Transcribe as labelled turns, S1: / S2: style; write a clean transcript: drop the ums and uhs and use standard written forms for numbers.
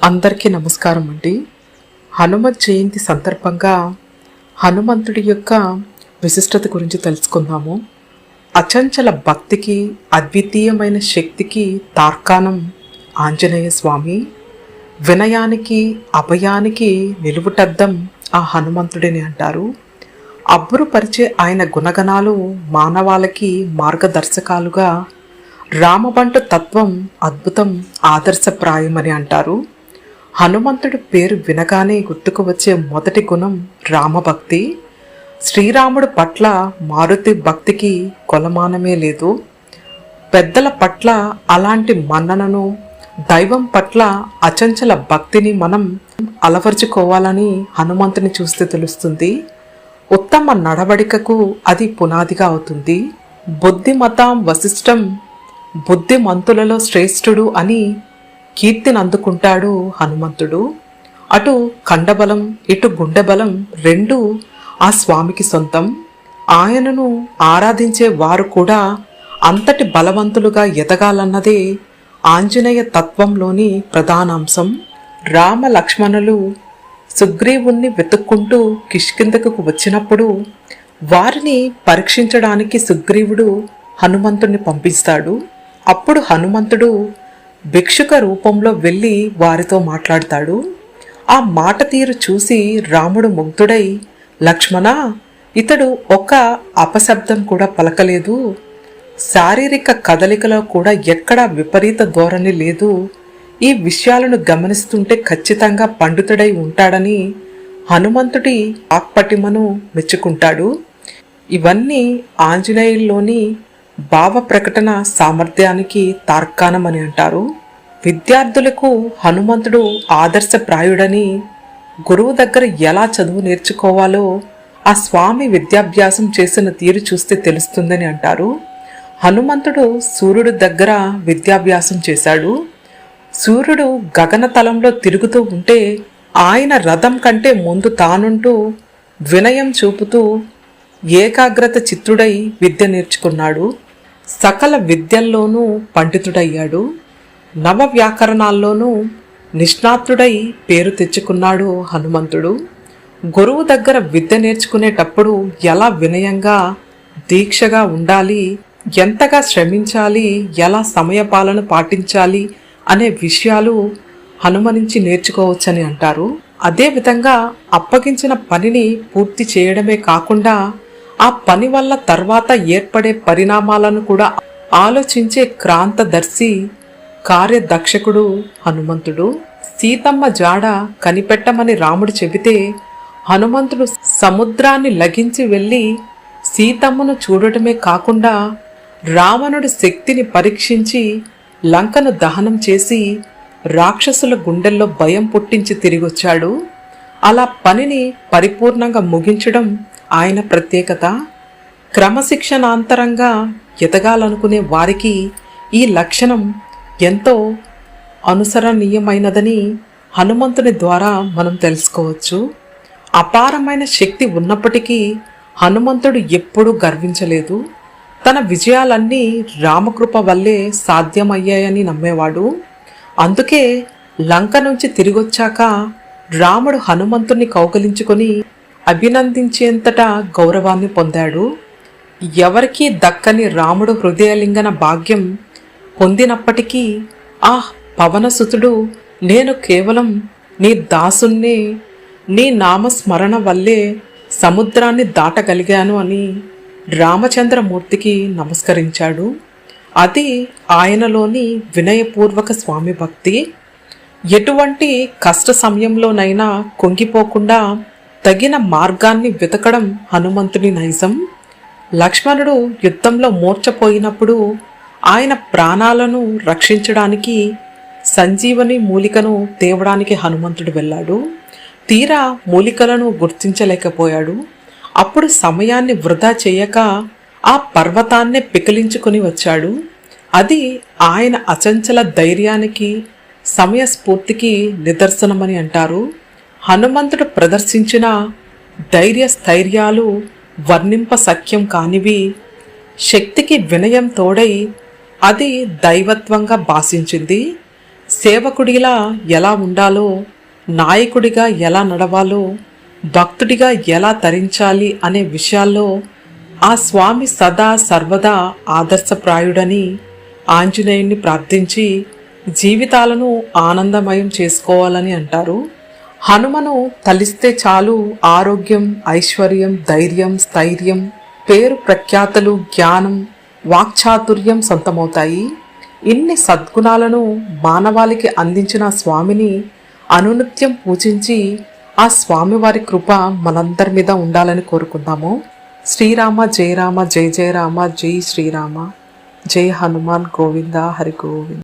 S1: అందరికీ నమస్కారం అండి. హనుమత్ జయంతి సందర్భంగా హనుమంతుడి యొక్క విశిష్టత గురించి తెలుసుకుందాము. అచంచల భక్తికి, అద్వితీయమైన శక్తికి తార్కాణం ఆంజనేయ స్వామి. వినయానికి, అభయానికి నిలువుటద్దం ఆ హనుమంతుడిని అంటారు. అబ్బురుపరిచే ఆయన గుణగణాలు మానవాళికి మార్గదర్శకాలుగా, రామబంటు తత్వం అద్భుతం, ఆదర్శప్రాయమని అంటారు. హనుమంతుడి పేరు వినగానే గుర్తుకు వచ్చే మొదటి గుణం రామభక్తి. శ్రీరాముడు పట్ల మారుతి భక్తికి కొలమానమే లేదు. పెద్దల పట్ల అలాంటి మన్ననను, దైవం పట్ల అచంచల భక్తిని మనం అలవర్చుకోవాలని హనుమంతుని చూస్తే తెలుస్తుంది. ఉత్తమ నడవడికకు అది పునాదిగా అవుతుంది. బుద్ధిమతాం వశిష్టం, బుద్ధిమంతులలో శ్రేష్ఠుడు అని కీర్తిని అందుకుంటాడు హనుమంతుడు. అటు కండబలం, ఇటు గుండెబలం రెండూ ఆ స్వామికి సొంతం. ఆయనను ఆరాధించే వారు కూడా అంతటి బలవంతులుగా ఎదగాలన్నదే ఆంజనేయ తత్వంలోని ప్రధానాంశం. రామ లక్ష్మణులు సుగ్రీవుణ్ణి వెతుక్కుంటూ కిష్కింధకు వచ్చినప్పుడు వారిని పరీక్షించడానికి సుగ్రీవుడు హనుమంతుడిని పంపిస్తాడు. అప్పుడు హనుమంతుడు భిక్షుక రూపంలో వెళ్ళి వారితో మాట్లాడతాడు. ఆ మాట తీరు చూసి రాముడు ముగ్ధుడై, లక్ష్మణ, ఇతడు ఒక అపశబ్దం కూడా పలకలేదు, శారీరక కదలికలో కూడా ఎక్కడా విపరీత ధోరణి లేదు, ఈ విషయాలను గమనిస్తుంటే ఖచ్చితంగా పండితుడై ఉంటాడని హనుమంతుడి వాక్పటిమను మెచ్చుకుంటాడు. ఇవన్నీ ఆంజనేయుల్లోని భావ ప్రకటన సామర్థ్యానికి తార్కాణమని అంటారు. విద్యార్థులకు హనుమంతుడు ఆదర్శప్రాయుడని, గురువు దగ్గర ఎలా చదువు నేర్చుకోవాలో ఆ స్వామి విద్యాభ్యాసం చేసిన తీరు చూస్తే తెలుస్తుందని అంటారు. హనుమంతుడు సూర్యుడి దగ్గర విద్యాభ్యాసం చేశాడు. సూర్యుడు గగనతలంలో తిరుగుతూ ఉంటే ఆయన రథం కంటే ముందు తానుంటూ వినయం చూపుతూ ఏకాగ్రత చిత్తుడై విద్య నేర్చుకున్నాడు. సకల విద్యల్లోనూ పండితుడయ్యాడు. నవ వ్యాకరణాల్లోనూ నిష్ణాతుడై పేరు తెచ్చుకున్నాడు హనుమంతుడు. గురువు దగ్గర విద్య నేర్చుకునేటప్పుడు ఎలా వినయంగా, దీక్షగా ఉండాలి, ఎంతగా శ్రమించాలి, ఎలా సమయపాలన పాటించాలి అనే విషయాలు హనుమనించి నేర్చుకోవచ్చని అంటారు. అదేవిధంగా అప్పగించిన పనిని పూర్తి చేయడమే కాకుండా ఆ పని వల్ల తర్వాత ఏర్పడే పరిణామాలను కూడా ఆలోచించే క్రాంతదర్శి, కార్యదక్షకుడు హనుమంతుడు. సీతమ్మ జాడ కనిపెట్టమని రాముడు చెబితే హనుమంతుడు సముద్రాన్ని లగించి వెళ్ళి సీతమ్మను చూడటమే కాకుండా రావణుడి శక్తిని పరీక్షించి లంకను దహనం చేసి రాక్షసుల గుండెల్లో భయం పుట్టించి తిరిగొచ్చాడు. అలా పనిని పరిపూర్ణంగా ముగించడం ఆయన ప్రత్యేకత. క్రమశిక్షణాంతరంగా ఎదగాలనుకునే వారికి ఈ లక్షణం ఎంతో అనుసరణీయమైనదని హనుమంతుని ద్వారా మనం తెలుసుకోవచ్చు. అపారమైన శక్తి ఉన్నప్పటికీ హనుమంతుడు ఎప్పుడూ గర్వించలేదు. తన విజయాలన్నీ రామకృప వల్లే సాధ్యమయ్యాయని నమ్మేవాడు. అందుకే లంక నుంచి తిరిగొచ్చాక రాముడు హనుమంతుణ్ణి కౌగలించుకొని అభినందించేంతటా గౌరవాన్ని పొందాడు. ఎవరికీ దక్కని రాముడు హృదయలింగన భాగ్యం పొందినప్పటికీ ఆ పవనసుతుడు, నేను కేవలం నీ దాసున్నే, నీ నామస్మరణ వల్లే సముద్రాన్ని దాటగలిగాను అని రామచంద్రమూర్తికి నమస్కరించాడు. అది ఆయనలోని వినయపూర్వక స్వామి భక్తి. ఎటువంటి కష్ట సమయంలోనైనా కుంగిపోకుండా తగిన మార్గాన్ని వెతకడం హనుమంతుని నైజం. లక్ష్మణుడు యుద్ధంలో మూర్ఛపోయినప్పుడు ఆయన ప్రాణాలను రక్షించడానికి సంజీవని మూలికను తేవడానికి హనుమంతుడు వెళ్ళాడు. తీరా మూలికలను గుర్తించలేకపోయాడు. అప్పుడు సమయాన్ని వృధా చేయక ఆ పర్వతాన్నే పికిలించుకుని వచ్చాడు. అది ఆయన అచంచల ధైర్యానికి, సమయస్ఫూర్తికి నిదర్శనమని అంటారు. హనుమంతుడు ప్రదర్శించిన ధైర్య స్థైర్యాలు వర్ణింప సఖ్యం కానివి. శక్తికి వినయం తోడై అది దైవత్వంగా భాషించింది. సేవకుడిలా ఎలా ఉండాలో, నాయకుడిగా ఎలా నడవాలో, భక్తుడిగా ఎలా తరించాలి అనే విషయాల్లో ఆ స్వామి సదా సర్వదా ఆదర్శప్రాయుడని ఆంజనేయుణ్ణి ప్రార్థించి జీవితాలను ఆనందమయం చేసుకోవాలని అంటారు. హనుమను తలిస్తే చాలు ఆరోగ్యం, ఐశ్వర్యం, ధైర్యం, స్థైర్యం, పేరు ప్రఖ్యాతలు, జ్ఞానం, వాక్చాతుర్యం సొంతమవుతాయి. ఇన్ని సద్గుణాలను మానవాళికి అందించిన స్వామిని అనునిత్యం పూజించి ఆ స్వామివారి కృప మనందరి మీద ఉండాలని కోరుకుందాము. శ్రీరామ జయ రామ జయ జయ రామ జై శ్రీరామ. జై హనుమాన్. గోవింద హరి గోవింద.